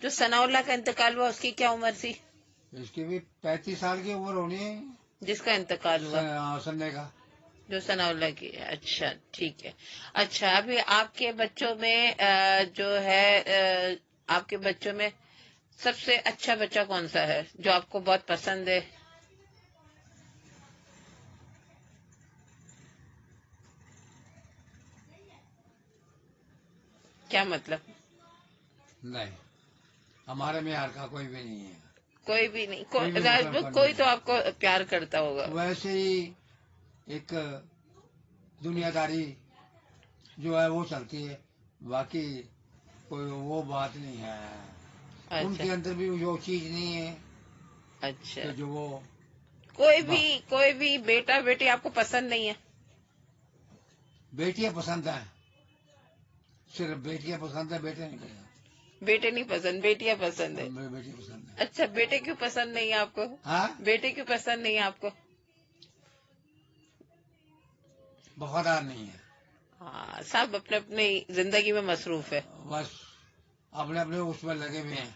جو ثناء اللہ کا انتقال ہوا اس کی کیا عمر تھی؟ اس کی بھی 35 سال کی عمر ہونی ہے. جس کا انتقال ہوا سننے کا جو ثناء اللہ کی. اچھا ٹھیک ہے. اچھا ابھی آپ کے بچوں میں جو ہے آپ کے بچوں میں سب سے اچھا بچہ کون سا ہے جو آپ کو بہت پسند ہے؟ کیا مطلب؟ نہیں ہمارے میں ہر کا کوئی بھی نہیں ہے. کوئی بھی نہیں. کوئی تو آپ کو پیار کرتا ہوگا. ویسے ہی ایک دنیا داری جو ہے وہ چلتی ہے، باقی کوئی وہ بات نہیں ہے. ان کے اندر بھی جو چیز نہیں ہے. اچھا جو وہ کوئی بھی بیٹا بیٹی آپ کو پسند نہیں ہے؟ بیٹیاں پسند ہیں، صرف بیٹیاں پسند ہیں، بیٹے نہیں پسند. بیٹے نہیں پسند، بیٹیاں پسند ہے. بیٹی پسند ہے. اچھا بیٹے کیوں پسند نہیں ہے آپ کو؟ بیٹے کیوں پسند نہیں ہے آپ کو؟ وفادار نہیں ہے. ہاں سب اپنے اپنی زندگی میں مصروف ہے، بس اپنے اپنے اس میں لگے ہوئے ہیں.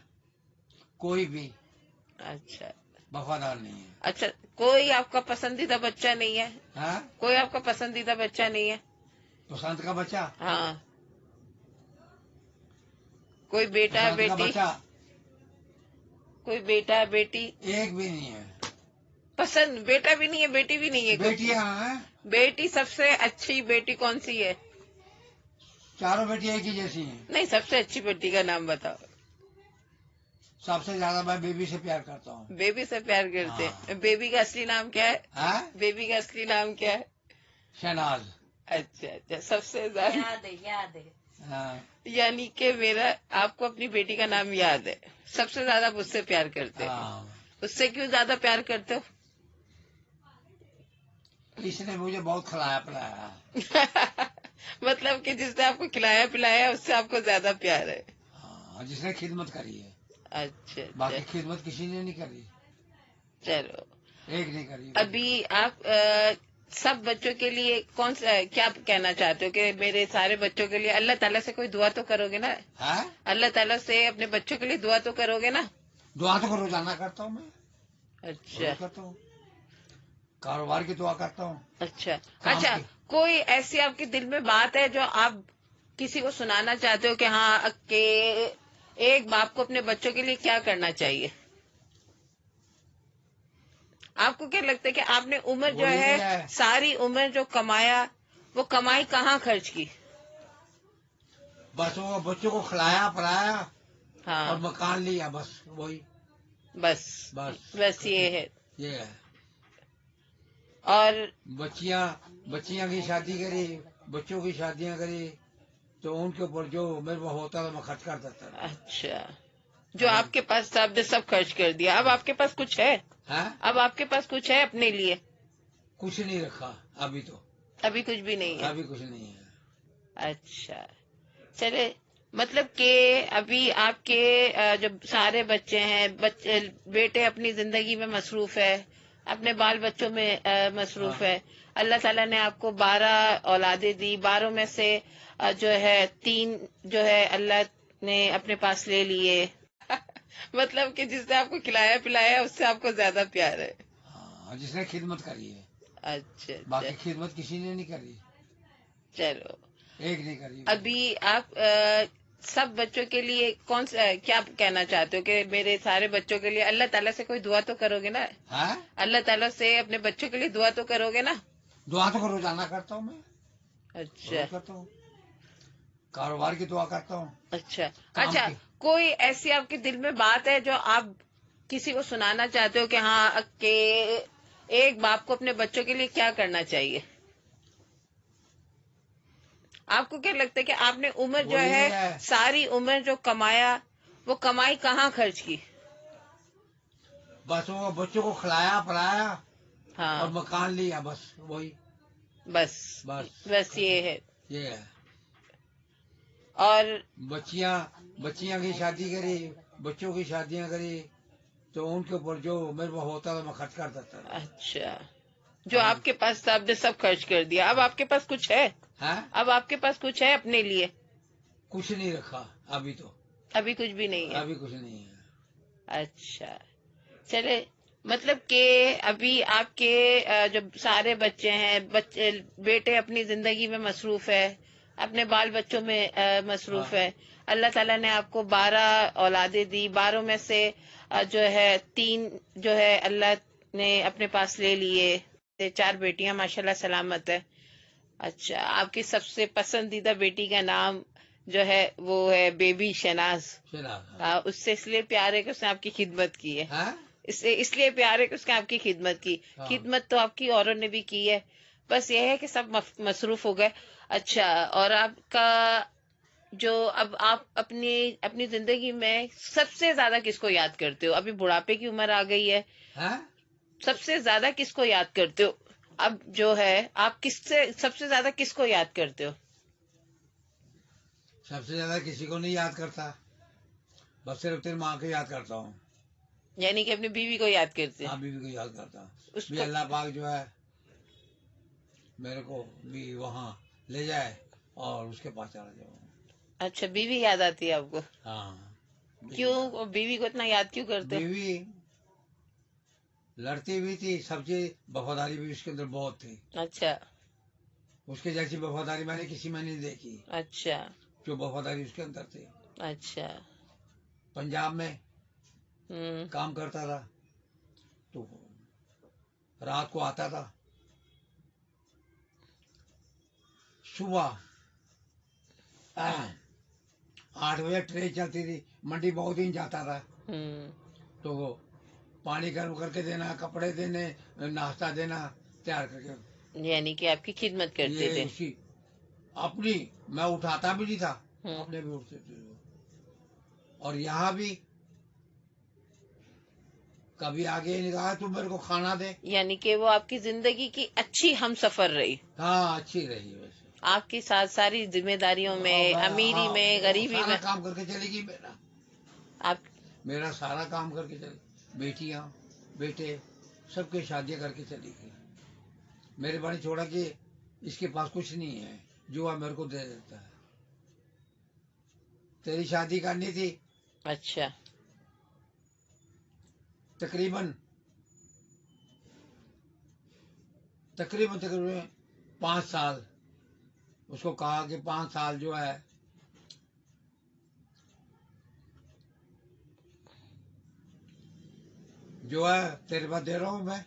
کوئی بھی اچھا وفادار نہیں ہے. اچھا کوئی آپ کا پسندیدہ بچہ نہیں ہے؟ کوئی آپ کا پسندیدہ بچہ نہیں ہے؟ پسند کا بچہ؟ ہاں کوئی بیٹا بیٹی؟ کوئی بیٹا بیٹی؟ ایک بھی نہیں ہے پسند. بیٹا بھی نہیں ہے بیٹی بھی نہیں ہے؟ بیٹیاں ہیں. بیٹی سب سے اچھی بیٹی کون سی ہے؟ چاروں بیٹیاں ایک ہی جیسی ہیں. نہیں سب سے اچھی بیٹی کا نام بتاؤ. سب سے زیادہ میں بیبی سے پیار کرتا ہوں. بیبی سے پیار کرتے ہیں. بیبی کا اصلی نام کیا ہے؟ بیبی کا اصلی نام کیا ہے؟ شہناز. اچھا اچھا سب سے زیادہ یاد ہے. یعنی کہ آپ کو اپنی بیٹی کا نام یاد ہے. سب سے زیادہ مجھ سے پیار کرتے ہیں. اس سے کیوں زیادہ پیار کرتے ہو؟ اس نے مجھے بہت کھلایا پلایا. مطلب کہ جس نے آپ کو کھلایا پلایا اس سے آپ کو زیادہ پیار ہے. جس نے خدمت کری ہے. اچھا باقی خدمت کسی نے نہیں کری. چلو ایک نہیں کری. ابھی آپ سب بچوں کے لیے کیا کہنا چاہتے ہو کہ میرے سارے بچوں کے لیے اللہ تعالیٰ سے کوئی دعا تو کرو گے نا؟ اللہ تعالیٰ سے اپنے بچوں کے لیے دعا تو کرو گے نا؟ دعا تو روزانہ کرتا ہوں میں. اچھا کرتا ہوں. کاروبار کی دعا کرتا ہوں. اچھا کوئی ایسی آپ کے دل میں بات ہے جو آپ کسی کو سنانا چاہتے ہو کہ ہاں کہ ایک باپ کو اپنے بچوں کے لیے کیا کرنا چاہیے؟ آپ کو کیا لگتا ہے کہ آپ نے عمر جو ہے ساری عمر جو کمایا وہ کمائی کہاں خرچ کی؟ بس وہ بچوں کو کھلایا پلایا اور مکان لیا، بس وہی. بس یہ ہے. اور بچیاں کی شادی کری، بچوں کی شادیاں کری تو ان کے اوپر جو میرے کو ہوتا تھا میں خرچ کر دیتا. اچھا جو آپ کے پاس تھا آپ نے سب خرچ کر دیا. اب آپ کے پاس کچھ ہے؟ اب آپ کے پاس کچھ ہے اپنے لیے؟ کچھ نہیں رکھا ابھی تو. ابھی کچھ بھی نہیں ہے؟ ابھی کچھ نہیں ہے. اچھا چلے مطلب کہ ابھی آپ کے جو سارے بچے ہیں بیٹے اپنی زندگی میں مصروف ہے، اپنے بال بچوں میں مصروف ہے. اللہ تعالیٰ نے آپ کو 12 اولادیں دی. 12 میں سے جو ہے 3 جو ہے اللہ نے اپنے پاس لے لیے. مطلب کہ جس نے آپ کو کھلایا پلایا اس سے آپ کو زیادہ پیار ہے. جس نے خدمت کری ہے. اچھا باقی خدمت کسی نے نہیں کری. چلو ایک نہیں کری. ابھی آپ سب بچوں کے لیے کیا کہنا چاہتے ہو کہ میرے سارے بچوں کے لیے اللہ تعالیٰ سے کوئی دعا تو کرو گے نا؟ اللہ تعالیٰ سے اپنے بچوں کے لیے دعا تو کرو گے نا؟ دعا تو روزانہ کرتا ہوں میں. اچھا کرتا ہوں. کاروبار کی دعا کرتا ہوں. اچھا کوئی ایسی آپ کے دل میں بات ہے جو آپ کسی کو سنانا چاہتے ہو کہ ہاں کہ ایک باپ کو اپنے بچوں کے لیے کیا کرنا چاہیے؟ آپ کو کیا لگتا ہے کہ آپ نے عمر جو ہے ساری عمر جو کمایا وہ کمائی کہاں خرچ کی؟ بس وہ بچوں کو کھلایا پلایا اور مکان لیا، بس وہی. بس یہ ہے. اور بچیاں کی شادی کری، بچوں کی شادیاں کری تو ان کے اوپر جو میرے کو ہوتا تھا میں خرچ کر دیتا. اچھا جو آپ کے پاس تھا آپ نے سب خرچ کر دیا. اب آپ کے پاس کچھ ہے؟ اب آپ کے پاس کچھ ہے اپنے لیے؟ کچھ نہیں رکھا ابھی تو. ابھی کچھ بھی نہیں ہے؟ ابھی کچھ نہیں ہے. اچھا چلے، مطلب کہ ابھی آپ کے جو سارے بچے ہیں، بیٹے اپنی زندگی میں مصروف ہے، اپنے بال بچوں میں مصروف ہے. اللہ تعالیٰ نے آپ کو 12 اولادیں دی، 12 میں سے جو ہے 3 جو ہے اللہ نے اپنے پاس لے لیے، 4 بیٹیاں ماشاءاللہ سلامت ہے. اچھا، آپ کی سب سے پسندیدہ بیٹی کا نام جو ہے وہ ہے بیبی شناز. اس سے اس لیے پیار ہے کہ اس نے آپ کی خدمت کی ہے، اس لیے پیار ہے کہ اس نے آپ کی خدمت کی. خدمت تو آپ کی اوروں نے بھی کی ہے، بس یہ ہے کہ سب مصروف ہو گئے. اچھا، اور آپ کا جو اب آپ اپنی زندگی میں سب سے زیادہ کس کو یاد کرتے ہو؟ ابھی بڑھاپے کی عمر آ گئی ہے، سب سے زیادہ کس کو یاد کرتے ہو؟ اب جو ہے آپ سب سے زیادہ کس کو یاد کرتے ہو؟ سب سے زیادہ کسی کو نہیں یاد کرتا، بس صرف تیری ماں کو یاد کرتا ہوں. یعنی کہ اپنی بیوی کو یاد کرتے ہیں؟ ہاں، بیوی کو یاد کرتا ہوں. اللہ پاک جو ہے میرے کو بھی وہاں لے جائے اور اس کے پاس چلا جاؤں. اچھا، بیوی یاد آتی ہے آپ کو؟ ہاں. کیوں بیوی کو اتنا یاد کیوں کرتے؟ بیوی لڑتی بھی تھی، سب چیز وفاداری بھی اس کے اندر بہت تھی. اچھا، اس کے جیسی وفاداری میں نے کسی میں نہیں دیکھی. اچھا، جو وفاداری اس کے اندر تھی. اچھا. پنجاب میں کام کرتا تھا تو رات کو آتا تھا، صبح 8 بجے ٹرین چلتی تھی، منڈی بہت دن جاتا تھا. تو وہ پانی گرم کر کے دینا، کپڑے دینے، ناشتہ دینا تیار کر کے. یعنی کہ آپ کی خدمت کرتے تھے؟ اپنی میں اٹھاتا بھی نہیں تھا، اپنے بھی اٹھتے تھے. اور یہاں بھی کبھی آگے نہیں کہا تو میرے کو کھانا دے. یعنی کہ وہ آپ کی زندگی کی اچھی ہم سفر رہی. ہاں، اچھی رہی. ویسے آپ کی ساری ذمہ داریوں میں، امیری میں، غریبی میں، کام کر کے چلے گی. میرا سارا کام کر کے چلے، بیٹیاں بیٹے سب کے شادیاں کر کے چلی گئی. میرے بڑے چھوڑا کہ اس کے پاس کچھ نہیں ہے، جو ہے میرے کو دے دیتا ہے. تیری شادی کرنی تھی. اچھا. تقریباً 5 سال اس کو کہا کہ 5 سال جو ہے تیرے پاس دے رہا ہوں میں،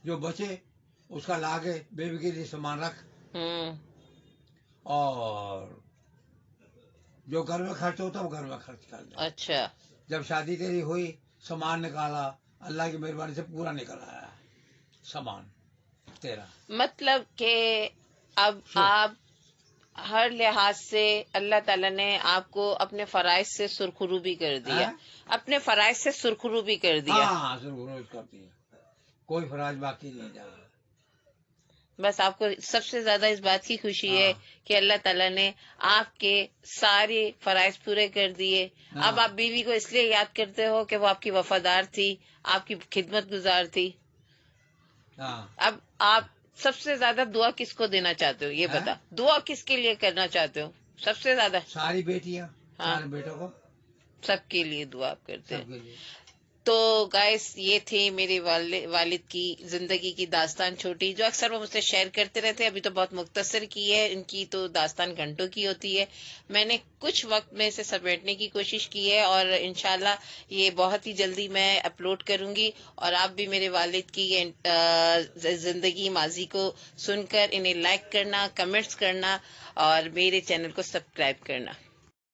جو بچے اس کا لا کے بیوی کے لیے سامان رکھ، اور جو گھر میں خرچ ہوتا وہ گھر میں خرچ کر دے. اچھا. جب شادی تیری ہوئی، سامان نکالا، اللہ کی مہربانی سے پورا نکل آیا سامان تیرا. مطلب کہ اب آپ ہر لحاظ سے اللہ تعالیٰ نے آپ کو اپنے فرائض سے سرخرو بھی کر دیا، اپنے فرائض سے سرخرو بھی کر دیا. ہاں، سرخرو کرتی ہے، کوئی فرائض باقی نہیں جا. بس آپ کو سب سے زیادہ اس بات کی خوشی ہے کہ اللہ تعالیٰ نے آپ کے سارے فرائض پورے کر دیے. اب آپ بیوی کو اس لیے یاد کرتے ہو کہ وہ آپ کی وفادار تھی، آپ کی خدمت گزار تھی. اب آپ سب سے زیادہ دعا کس کو دینا چاہتے ہو یہ بتا؟ دعا کس کے لیے کرنا چاہتے ہو سب سے زیادہ؟ ساری بیٹیاں، سارے بیٹوں کو، سب کے لیے دعا آپ کرتے ہیں. تو گائس، یہ تھے میرے والد کی زندگی کی داستان چھوٹی، جو اکثر وہ مجھ سے شیئر کرتے رہتے. ابھی تو بہت مختصر کی ہے، ان کی تو داستان گھنٹوں کی ہوتی ہے. میں نے کچھ وقت میں اسے سمیٹنے کی کوشش کی ہے، اور انشاءاللہ یہ بہت ہی جلدی میں اپلوڈ کروں گی. اور آپ بھی میرے والد کی زندگی ماضی کو سن کر انہیں لائک کرنا، کمنٹس کرنا، اور میرے چینل کو سبسکرائب کرنا.